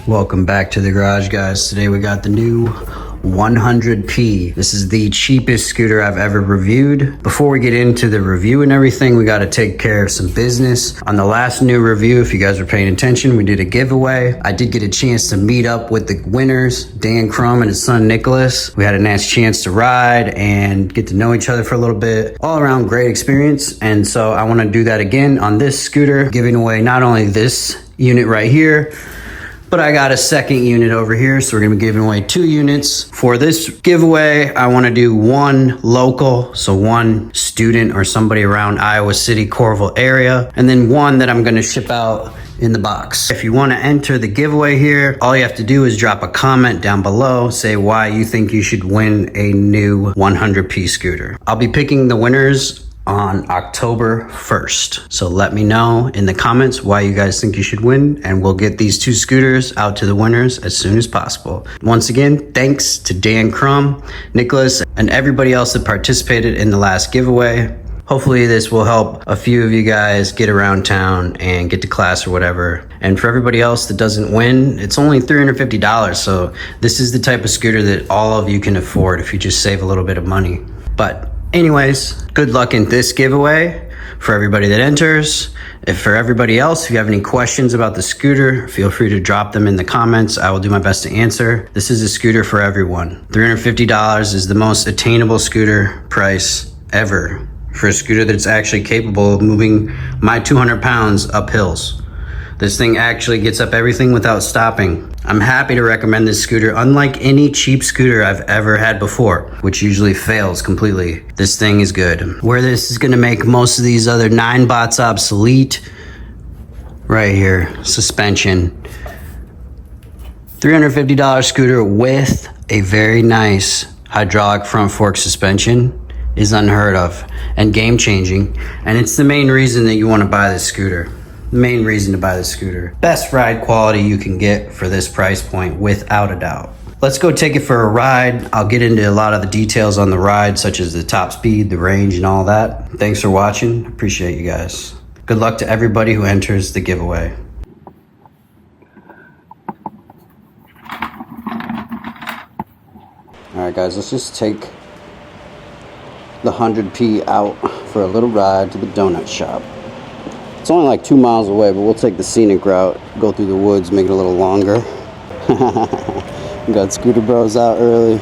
Welcome back to the garage, guys. Today we got the Niu 100P. This is the cheapest scooter I've ever reviewed. Before we get into the review and everything, we got to take care of some business. On the last Niu review, if you guys were paying attention, we did a giveaway. I did get a chance to meet up with the winners, Dan Crum and his son Nicholas. We had a nice chance to ride and get to know each other for a little bit. All around great experience, and so I want to do that again on this scooter, giving away not only this unit right here, but I got a second unit over here, so we're gonna be giving away 2 units. For this giveaway, I wanna do one local, so one student or somebody around Iowa City, Coralville area, and then one that I'm gonna ship out in the box. If you wanna enter the giveaway here, all you have to do is drop a comment down below, say why you think you should win a Niu 100P scooter. I'll be picking the winners on October 1st. So let me know in the comments why you guys think you should win, and we'll get these 2 scooters out to the winners as soon as possible. Once again, thanks to Dan Crum, Nicholas, and everybody else that participated in the last giveaway. Hopefully this will help a few of you guys get around town and get to class or whatever. And for everybody else that doesn't win, it's only $350. So this is the type of scooter that all of you can afford if you just save a little bit of money. But anyways, good luck in this giveaway for everybody that enters. If for everybody else, if you have any questions about the scooter, feel free to drop them in the comments. I will do my best to answer. This is a scooter for everyone. $350 is the most attainable scooter price ever for a scooter that's actually capable of moving my 200 pounds up hills. This thing actually gets up everything without stopping. I'm happy to recommend this scooter, unlike any cheap scooter I've ever had before, which usually fails completely. This thing is good. Where this is gonna make most of these other 9 bots obsolete, right here, suspension. $350 scooter with a very nice hydraulic front fork suspension is unheard of and game changing. And it's the main reason that you wanna buy this scooter. The main reason to buy the scooter. Best ride quality you can get for this price point, without a doubt. Let's go take it for a ride. I'll get into a lot of the details on the ride, such as the top speed, the range, and all that. Thanks for watching. Appreciate you guys. Good luck to everybody who enters the giveaway. All right, guys, let's just take the 100P out for a little ride to the donut shop. It's only like 2 miles away, but we'll take the scenic route, go through the woods, make it a little longer. We got Scooter Bros out early.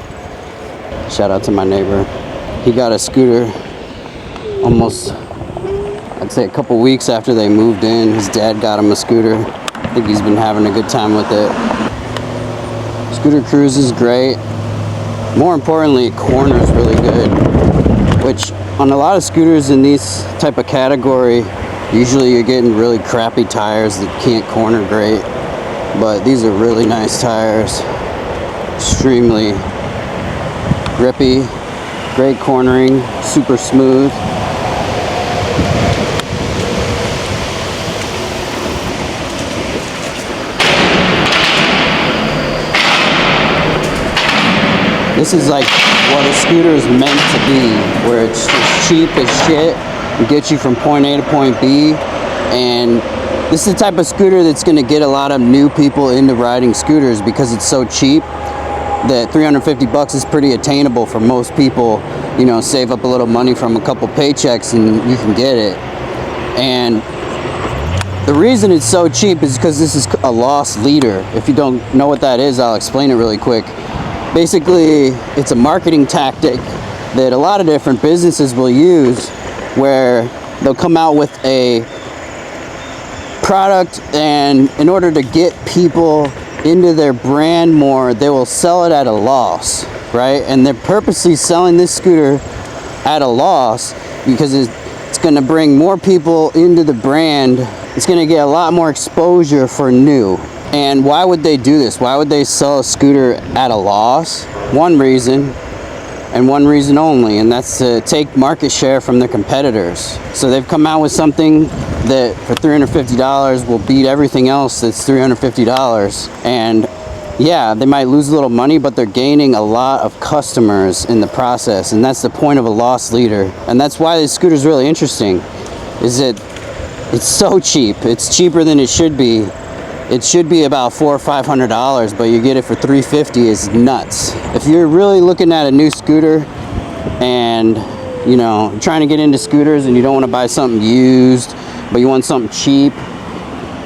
Shout out to my neighbor. He got a scooter almost, I'd say a couple weeks after they moved in. His dad got him a scooter. I think he's been having a good time with it. Scooter cruise is great. More importantly, corner is really good, which on a lot of scooters in this type of category, usually you're getting really crappy tires that can't corner great, but these are really nice tires. Extremely grippy, great cornering, super smooth. This is like what a scooter is meant to be, where it's just cheap as shit and get you from point A to point B. And this is the type of scooter that's going to get a lot of new people into riding scooters because it's so cheap that $350 is pretty attainable for most people. You know, save up a little money from a couple paychecks and you can get it. And the reason it's so cheap is because this is a loss leader. If you don't know what that is, I'll explain it really quick. Basically, it's a marketing tactic that a lot of different businesses will use, where they'll come out with a product, and in order to get people into their brand more, they will sell it at a loss, right? And they're purposely selling this scooter at a loss because it's going to bring more people into the brand. It's going to get a lot more exposure for Niu. And why would they do this? Why would they sell a scooter at a loss? One reason, and one reason only, and that's to take market share from their competitors. So they've come out with something that for $350 will beat everything else that's $350. And yeah, they might lose a little money, but they're gaining a lot of customers in the process. And that's the point of a loss leader. And that's why this scooter is really interesting, is that it's so cheap. It's cheaper than it should be. It should be about $400 or $500, but you get it for $350 is nuts. If you're really looking at a new scooter and you know, trying to get into scooters and you don't want to buy something used, but you want something cheap,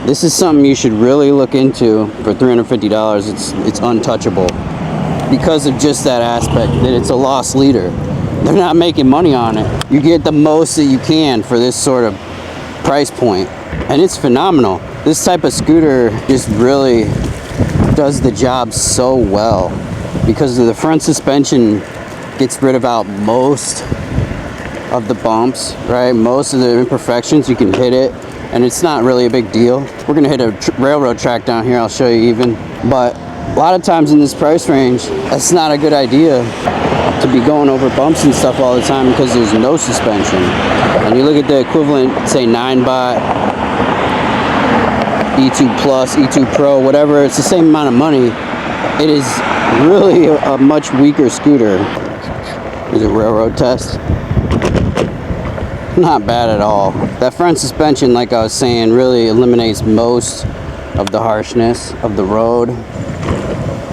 this is something you should really look into for $350. It's untouchable because of just that aspect that it's a loss leader. They're not making money on it. You get the most that you can for this sort of price point, and it's phenomenal. This type of scooter just really does the job so well because of the front suspension. Gets rid of most of the bumps, right? Most of the imperfections, you can hit it and it's not really a big deal. We're gonna hit a railroad track down here, I'll show you even. But a lot of times in this price range, that's not a good idea to be going over bumps and stuff all the time because there's no suspension. And you look at the equivalent, say 9-bot, E2 Plus, E2 Pro, whatever, it's the same amount of money. It is really a much weaker scooter. Here's a railroad test. Not bad at all. That front suspension, like I was saying, really eliminates most of the harshness of the road.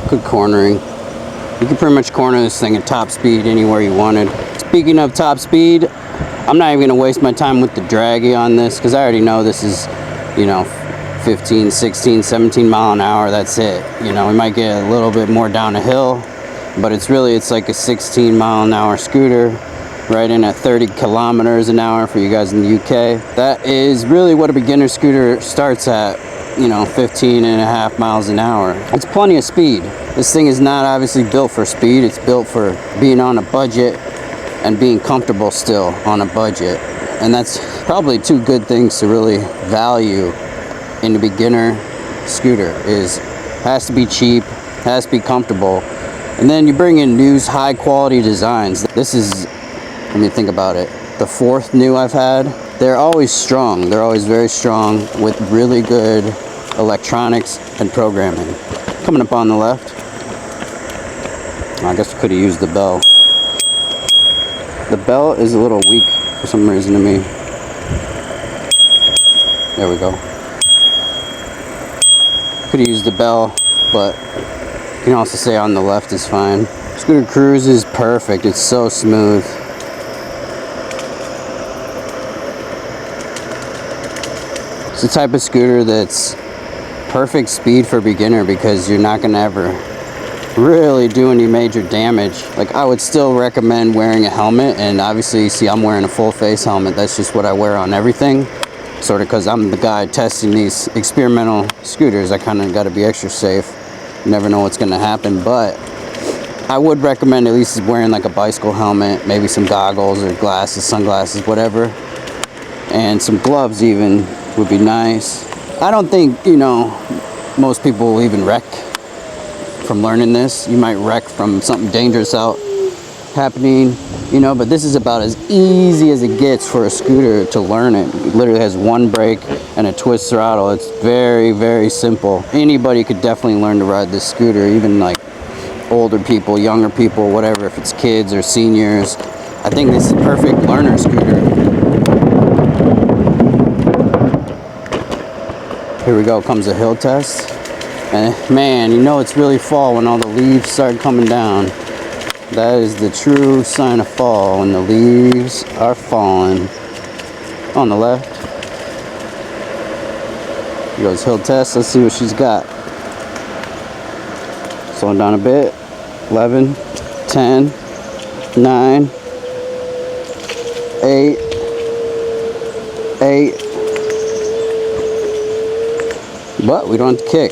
Good cornering. You can pretty much corner this thing at top speed anywhere you wanted. Speaking of top speed, I'm not even gonna waste my time with the draggy on this because I already know this is, you know, 15, 16, 17 mile an hour. That's it. You know, we might get a little bit more down a hill, but it's like a 16 mile an hour scooter, right in at 30 kilometers an hour for you guys in the UK. That is really what a beginner scooter starts at, you know, 15.5 miles an hour. It's plenty of speed. This thing is not obviously built for speed. It's built for being on a budget and being comfortable still on a budget. And that's probably two good things to really value in a beginner scooter. Is has to be cheap, has to be comfortable. And then you bring in Niu's high quality designs. This is, let me think about it, the 4th Niu I've had. They're always strong. They're always very strong with really good electronics and programming. Coming up on the left. I guess we could have used the bell. The bell is a little weak for some reason to me. There we go. Could have used the bell, but you can also say on the left is fine. Scooter cruise is perfect. It's so smooth. It's the type of scooter that's perfect speed for beginner because you're not gonna ever really do any major damage. Like, I would still recommend wearing a helmet, and obviously you see I'm wearing a full face helmet. That's just what I wear on everything, sort of because I'm the guy testing these experimental scooters. I kind of got to be extra safe. You never know what's going to happen, but I would recommend at least wearing like a bicycle helmet, maybe some goggles or glasses, sunglasses, whatever, and some gloves even would be nice. I don't think, you know, most people will even wreck from learning this. You might wreck from something dangerous out happening, you know, but this is about as easy as it gets for a scooter to learn it. It literally has one brake and a twist throttle. It's very, very simple. Anybody could definitely learn to ride this scooter, even like older people, younger people, whatever, if it's kids or seniors. I think this is a perfect learner scooter. Here we go, comes a hill test. And man, you know it's really fall when all the leaves start coming down. That is the true sign of fall, when the leaves are falling. On the left. Here goes hill test. Let's see what she's got. Slowing down a bit. 11, 10, 9, 8, 8. But we don't have to kick.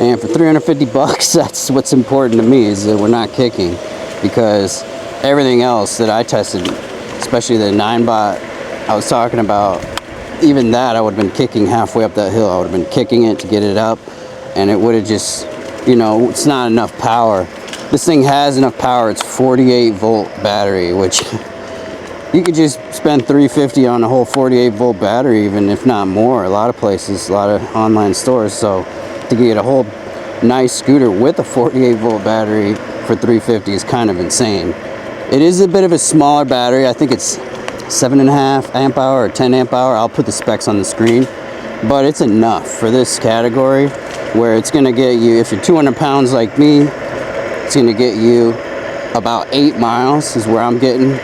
And for 350 bucks, that's what's important to me, is that we're not kicking. Because everything else that I tested, especially the 9-bot I was talking about, even that I would have been kicking halfway up that hill. I would have been kicking it to get it up, and it would have just, you know, it's not enough power. This thing has enough power. It's 48-volt battery, which you could just spend $350 on a whole 48-volt battery, even if not more. A lot of places, a lot of online stores. So to get a whole nice scooter with a 48-volt battery for $350 is kind of insane. It is a bit of a smaller battery. I think it's 7.5 amp hour or 10 amp hour. I'll put the specs on the screen. but it's enough for this category where it's gonna get you, if you're 200 pounds like me, it's gonna get you about 8 miles is where I'm getting.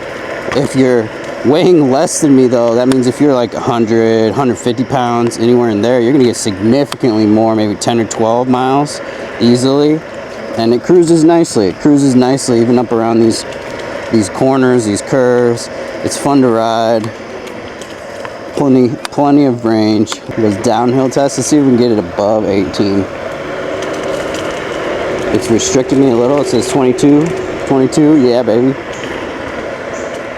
If you're weighing less than me though, that means if you're like 100, 150 pounds, anywhere in there, you're gonna get significantly more, maybe 10 or 12 miles easily. And it cruises nicely. It cruises nicely even up around these corners, these curves. It's fun to ride. Plenty of range. It goes downhill test. Let's see if we can get it above 18. It's restricted me a little. It says 22. 22, yeah, baby.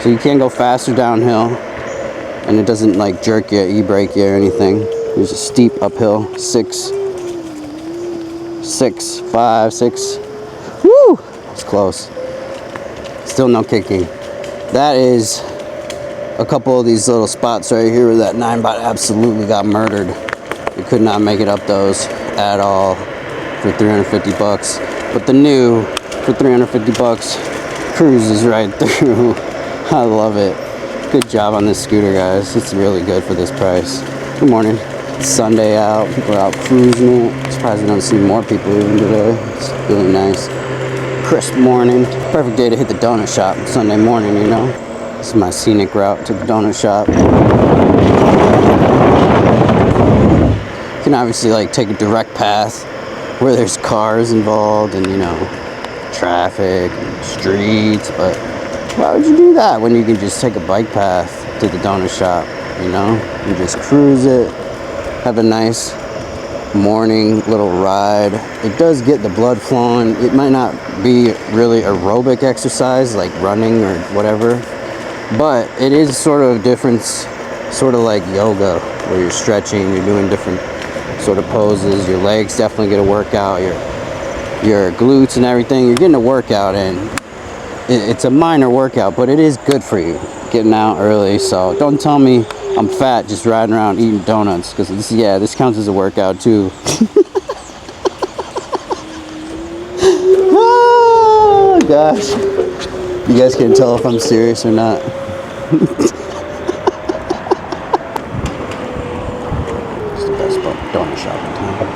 So you can't go faster downhill, and it doesn't like jerk you, e-brake you or anything. There's a steep uphill. 6, 5, 6. Woo! It's close. Still no kicking. That is a couple of these little spots right here where that 9-bot absolutely got murdered. You could not make it up those at all for 350 bucks. But the new, for 350 bucks, cruises right through. I love it. Good job on this scooter, guys. It's really good for this price. Good morning. It's Sunday out. People are out cruising it. Surprised we don't see more people even today. It's really nice. Crisp morning. Perfect day to hit the donut shop Sunday morning, you know. This is my scenic route to the donut shop. You can obviously like take a direct path where there's cars involved and, you know, traffic and streets, but why would you do that when you can just take a bike path to the donut shop, you know? You just cruise it, have a nice morning little ride. It does get the blood flowing. It might not be really aerobic exercise like running or whatever, but it is sort of different, sort of like yoga where you're stretching, you're doing different sort of poses. Your legs definitely get a workout, your glutes and everything, you're getting a workout in. It's a minor workout, but it is good for you getting out early. So don't tell me I'm fat just riding around eating donuts, because this counts as a workout too. Oh gosh, you guys can't tell if I'm serious or not. It's the best donut shop in town.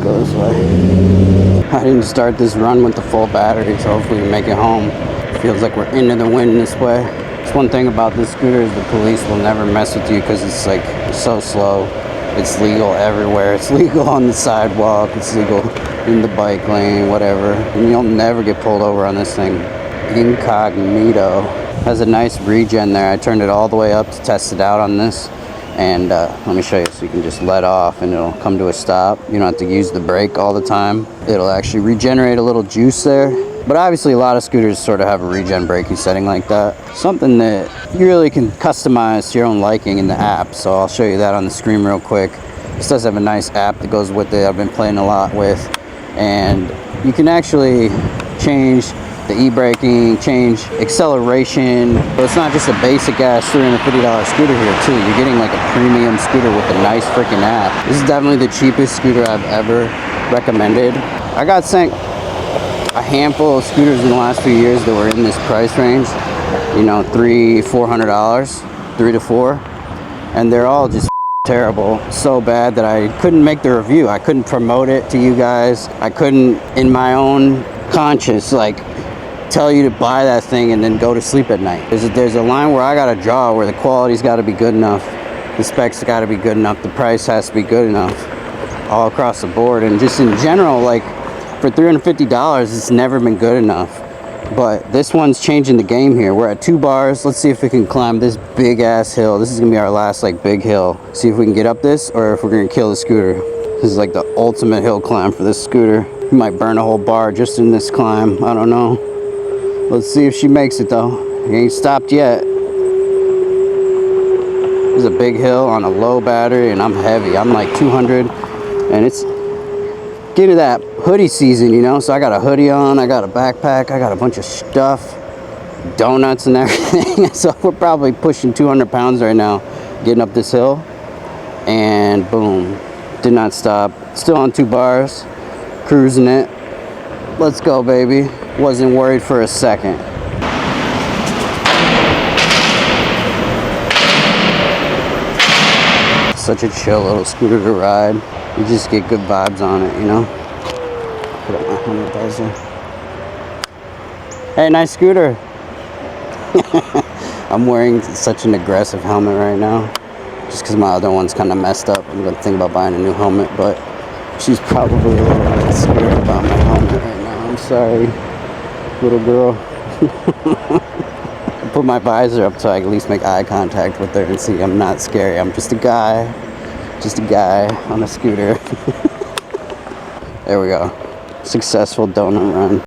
Go this way. I didn't start this run with the full battery, so hopefully we make it home. Feels like we're into the wind this way. It's one thing about this scooter is the police will never mess with you because it's like so slow. It's legal everywhere. It's legal on the sidewalk. It's legal in the bike lane, whatever. And you'll never get pulled over on this thing. Incognito. Has a nice regen there. I turned it all the way up to test it out on this. And let me show you, so you can just let off and it'll come to a stop. You don't have to use the brake all the time. It'll actually regenerate a little juice there. But obviously a lot of scooters sort of have a regen braking setting like that. Something that you really can customize to your own liking in the app. So I'll show you that on the screen real quick. This does have a nice app that goes with it. I've been playing a lot with. And you can actually change the e-braking, change acceleration. But it's not just a basic ass $350 scooter here too. You're getting like a premium scooter with a nice freaking app. This is definitely the cheapest scooter I've ever recommended. I got sent a handful of scooters in the last few years that were in this price range. You know, $300-400, 3 to 4. And they're all just terrible, so bad that I couldn't make the review. I couldn't promote it to you guys. I couldn't, in my own conscience, like tell you to buy that thing and then go to sleep at night. There's a line where I gotta draw, where the quality's gotta be good enough, the specs gotta be good enough, the price has to be good enough, all across the board. And just in general, like for $350, it's never been good enough. But this one's changing the game here. We're at 2 bars. Let's see if we can climb this big ass hill. This is gonna be our last like big hill. See if we can get up this or if we're gonna kill the scooter. This is like the ultimate hill climb for this scooter. We might burn a whole bar just in this climb. I don't know. Let's see if she makes it though. It ain't stopped yet. This is a big hill on a low battery and I'm heavy. I'm like 200 and it's getting to that hoodie season, you know? So I got a hoodie on, I got a backpack, I got a bunch of stuff, donuts and everything. So we're probably pushing 200 pounds right now getting up this hill. And boom, did not stop. Still on 2 bars, cruising it. Let's go, baby. Wasn't worried for a second. such a chill little scooter to ride. You just get good vibes on it, you know? Put up my helmet visor. Hey, nice scooter. I'm wearing such an aggressive helmet right now. Just because my other one's kind of messed up. I'm going to think about buying a new helmet, but she's probably a little bit scared about my helmet right now. I'm sorry, little girl. I put my visor up so I can at least make eye contact with her and see I'm not scary. I'm just a guy on a scooter. There we go. Successful donut run.